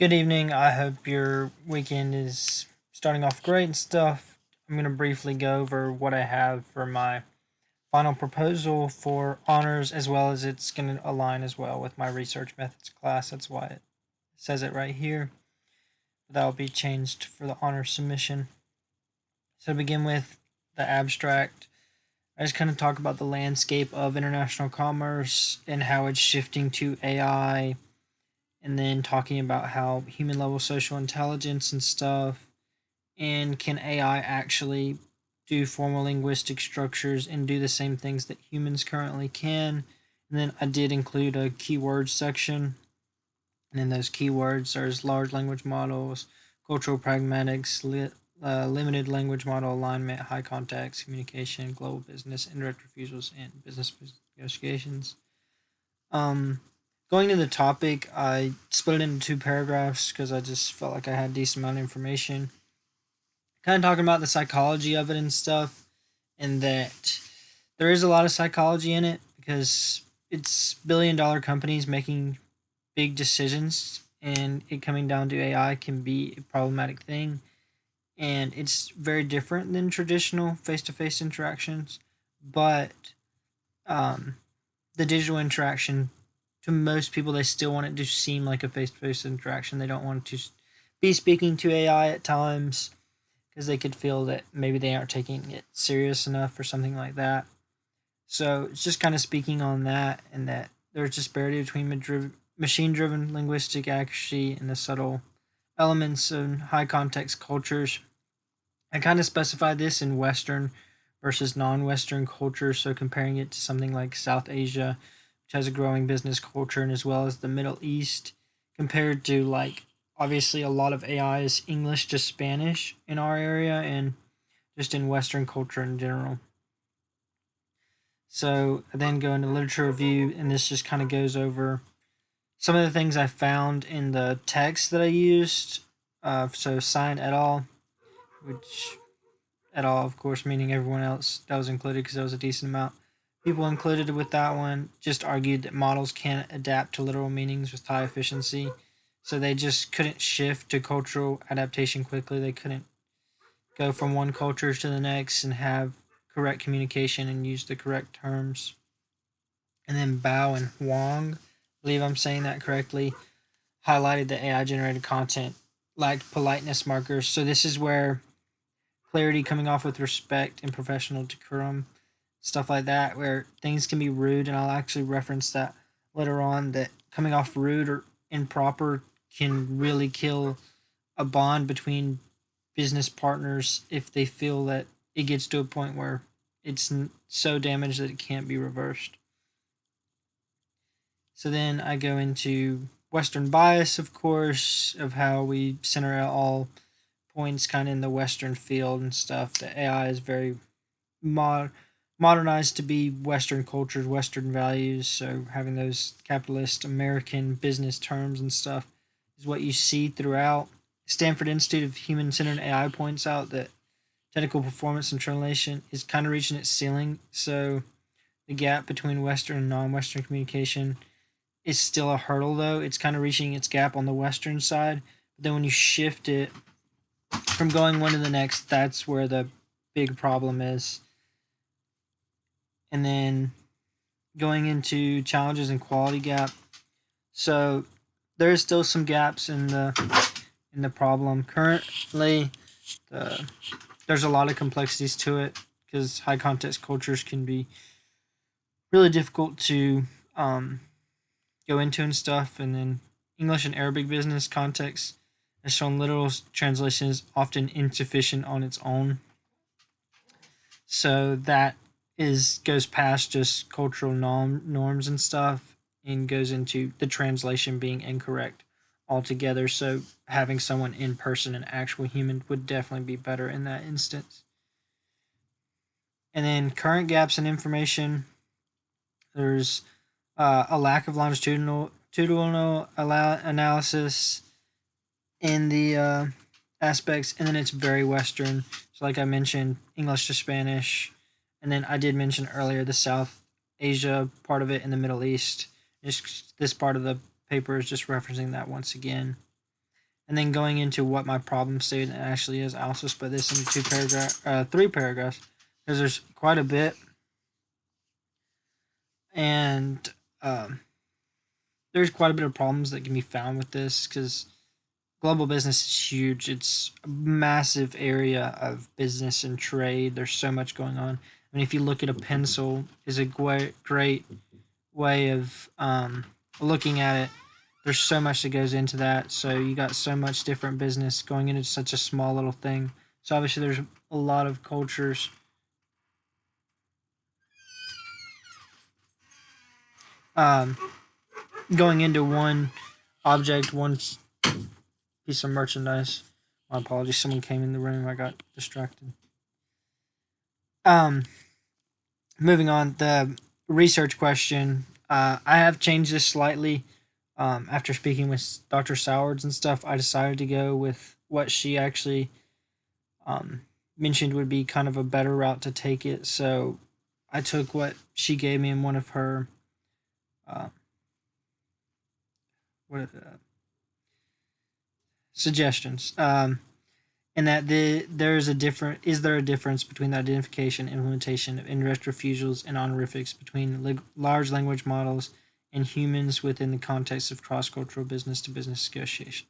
Good evening. I hope your weekend is starting off great and stuff. I'm going to briefly go over what I have for my final proposal for honors, as well as it's going to align as well with my research methods class. That's why it says it right here. That'll be changed for the honor submission. So, to begin with the abstract, I just kind of talk about the landscape of international commerce and how it's shifting to AI, and then talking about how human level social intelligence and stuff, and can AI actually do formal linguistic structures and do the same things that humans currently can. And then I did include a keyword section, and in those keywords there's large language models, cultural pragmatics, limited language model alignment, high context communication, global business, indirect refusals, and business negotiations. um, Going to the topic, I split it into two paragraphs because I just felt like I had a decent amount of information. Kind of talking about the psychology of it and stuff, and that there is a lot of psychology in it because it's billion-dollar companies making big decisions, and it coming down to AI can be a problematic thing. And it's very different than traditional face-to-face interactions, but um, the digital interaction, to most people, they still want it to seem like a face-to-face interaction. They don't want to be speaking to AI at times because they could feel that maybe they aren't taking it serious enough or something like that. So it's just kind of speaking on that, and that there's disparity between machine-driven linguistic accuracy and the subtle elements in high context cultures. I kind of specify this in Western versus non-Western cultures, so comparing it to something like South Asia, which has a growing business culture, and as well as the Middle East, compared to, like, obviously a lot of AI is English to Spanish in our area and just in Western culture in general. So I then go into literature review, and this just kind of goes over some of the things I found in the text that I used. So Sign et al., which at all, of course, meaning everyone else that was included because there was a decent amount. People included with that one just argued that models can't adapt to literal meanings with high efficiency, so they just couldn't shift to cultural adaptation quickly. They couldn't go from one culture to the next and have correct communication and use the correct terms. And then Bao and Huang, I believe I'm saying that correctly, highlighted that AI generated content lacked politeness markers. So this is where clarity coming off with respect and professional decorum, stuff like that, where things can be rude, and I'll actually reference that later on. That coming off rude or improper can really kill a bond between business partners if they feel that it gets to a point where it's so damaged that it can't be reversed. So then I go into Western bias, of course, of how we center all points kind of in the Western field and stuff. The AI is very mod- modernized to be Western cultures, Western values. So having those capitalist American business terms and stuff is what you see throughout. Stanford Institute of Human Centered AI points out that technical performance and translation is kind of reaching its ceiling. So the gap between Western and non Western communication is still a hurdle, though. It's kind of reaching its gap on the Western side. But then when you shift it from going one to the next, that's where the big problem is. And then going into challenges and quality gap. So there is still some gaps in the problem currently. The, there's a lot of complexities to it because high context cultures can be really difficult to go into and stuff. And then English and Arabic business context has shown literal translation is often insufficient on its own. So that is goes past just cultural norms and stuff, and goes into the translation being incorrect altogether. So having someone in person, an actual human, would definitely be better in that instance. And then current gaps in information. There's a lack of longitudinal analysis in the aspects, and then it's very Western. So, like I mentioned, English to Spanish, and then I did mention earlier the South Asia part of it and the Middle East. This part of the paper is just referencing that once again. and then going into what my problem statement actually is. I also split this into three paragraphs, because there's quite a bit, and there's quite a bit of problems that can be found with this, because global business is huge. It's a massive area of business and trade. There's so much going on. I mean, if you look at a pencil, is a great way of looking at it. There's so much that goes into that. So you got so much different business going into such a small little thing. So obviously there's a lot of cultures. Um, Going into one object, one piece of merchandise. My apologies. Someone came in the room. I got distracted. Um, Moving on, the research question. I have changed this slightly. After speaking with Dr. Sowards and stuff, I decided to go with what she actually mentioned would be kind of a better route to take it. So I took what she gave me in one of her uh, what suggestions. And that there is there a difference between the identification and implementation of indirect refusals and honorifics between large language models and humans within the context of cross-cultural business-to-business negotiation?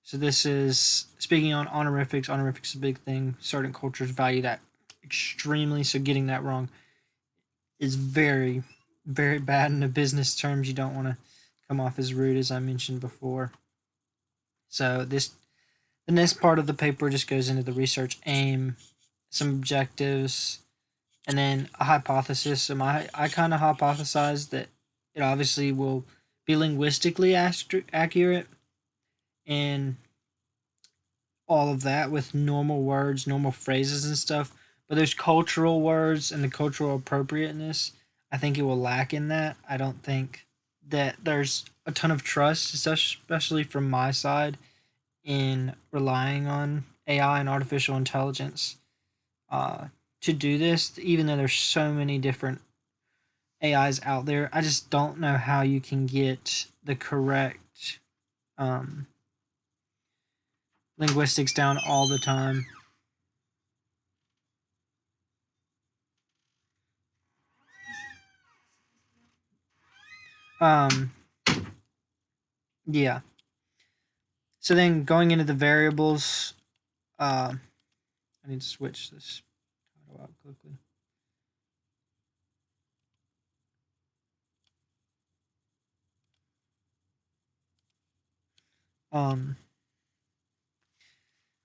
So this is speaking on honorifics. Honorifics is a big thing. Certain cultures value that extremely, so getting that wrong is very, very bad in the business terms. You don't want to come off as rude, as I mentioned before. So the next part of the paper just goes into the research aim, some objectives, and then a hypothesis. So I kind of hypothesized that it obviously will be linguistically accurate and all of that with normal words, normal phrases and stuff. But there's cultural words and the cultural appropriateness. I think it will lack in that. I don't think that there's a ton of trust, especially from my side, in relying on AI and artificial intelligence uh, to do this, even though there's so many different AIs out there. I just don't know how you can get the correct um, linguistics down all the time. Um, yeah. So then going into the variables, I need to switch this title out quickly. Um,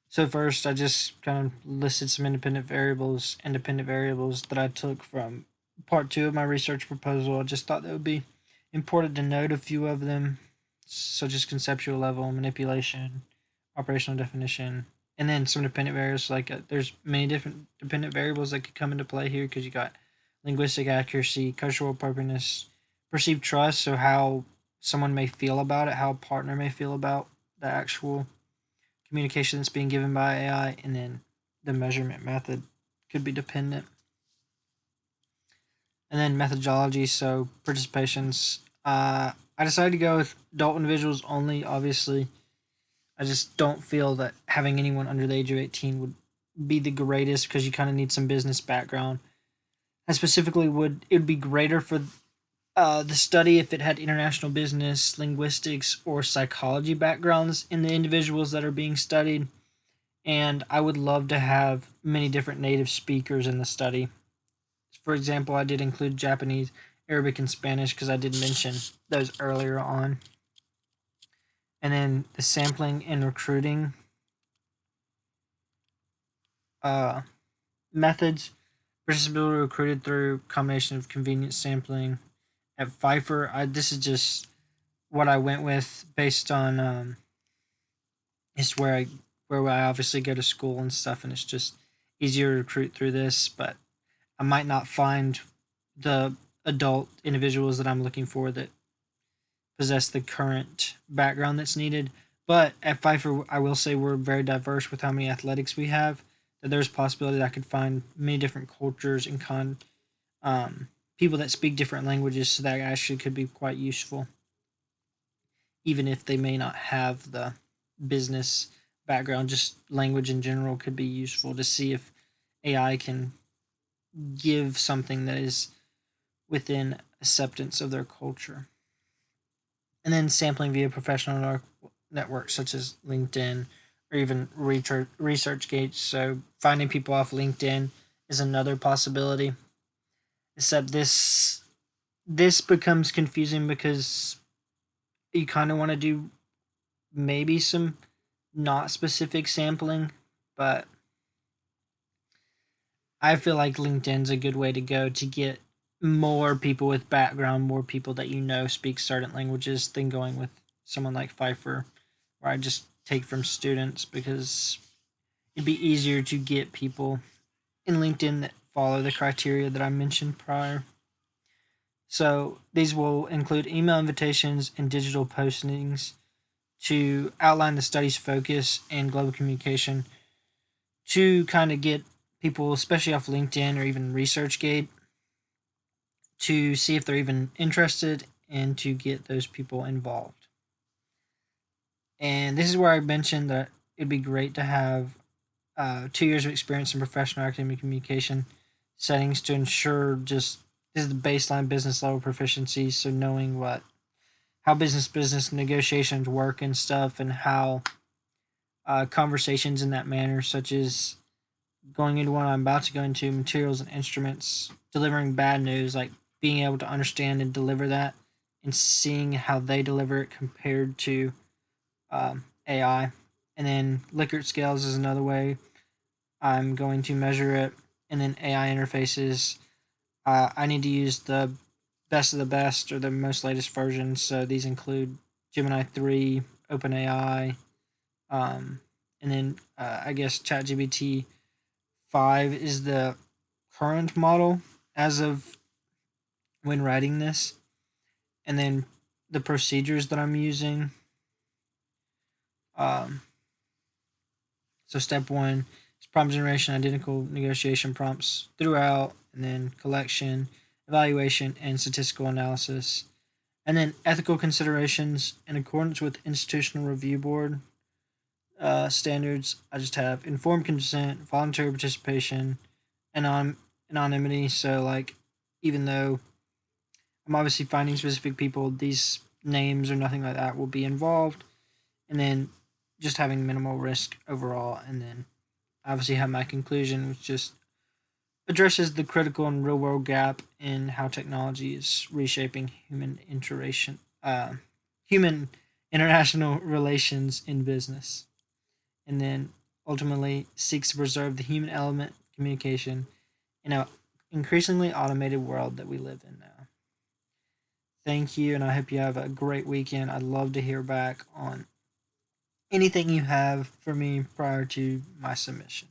so first, I just kind of listed some independent variables that I took from part two of my research proposal. I just thought that would be important to note a few of them, such as conceptual level, manipulation, operational definition, and then some dependent variables. Like there's many different dependent variables that could come into play here, because you got linguistic accuracy, cultural appropriateness, perceived trust. So how someone may feel about it, how a partner may feel about the actual communication that's being given by AI, and then the measurement method could be dependent. And then methodology, so participations. I decided to go with adult individuals only. Obviously, I just don't feel that having anyone under the age of 18 would be the greatest, because you kind of need some business background. I specifically would be greater for the study if it had international business, linguistics, or psychology backgrounds in the individuals that are being studied. And I would love to have many different native speakers in the study. For example, I did include Japanese, Arabic, and Spanish, because I did mention those earlier on. And then the sampling and recruiting uh, methods. Participants recruited through combination of convenience sampling. At Pfeiffer, this is just what I went with based on it's where I obviously go to school and stuff, and it's just easier to recruit through this. But I might not find the adult individuals that I'm looking for that possess the current background that's needed. But at Pfeiffer, I will say we're very diverse with how many athletics we have. That there's a possibility that I could find many different cultures and people that speak different languages, so that actually could be quite useful, even if they may not have the business background, just language in general could be useful to see if AI can give something that is within acceptance of their culture. And then sampling via professional networks such as LinkedIn or even ResearchGate. So finding people off LinkedIn is another possibility. Except this becomes confusing because you kind of want to do maybe some not specific sampling, but I feel like LinkedIn's a good way to go to get more people with background, more people that you know speak certain languages than going with someone like Fiverr, where I just take from students because it'd be easier to get people in LinkedIn that follow the criteria that I mentioned prior. So these will include email invitations and digital postings to outline the study's focus and global communication to kind of get people, especially off LinkedIn or even ResearchGate, to see if they're even interested and to get those people involved. And this is where I mentioned that it'd be great to have 2 years of experience in professional academic communication settings to ensure just this is the baseline business level proficiency. So knowing what how business negotiations work and stuff, and how conversations in that manner, such as going into what I'm about to go into, materials and instruments, delivering bad news, like being able to understand and deliver that, and seeing how they deliver it compared to AI. And then Likert scales is another way I'm going to measure it. And then AI interfaces, I need to use the best of the best or the most latest versions. So these include Gemini 3, OpenAI, and then I guess ChatGPT 5 is the current model as of when writing this. And then the procedures that I'm using. Um, so step one is prompt generation, identical negotiation prompts throughout, and then collection, evaluation, and statistical analysis. And then ethical considerations in accordance with Institutional Review Board standards. I just have informed consent, voluntary participation, anonymity. So, like, even though I'm obviously finding specific people, these names or nothing like that will be involved. And then just having minimal risk overall. And then obviously have my conclusion, which just addresses the critical and real world gap in how technology is reshaping human international relations in business. And then ultimately seeks to preserve the human element communication in an increasingly automated world that we live in now. Thank you, and I hope you have a great weekend. I'd love to hear back on anything you have for me prior to my submission.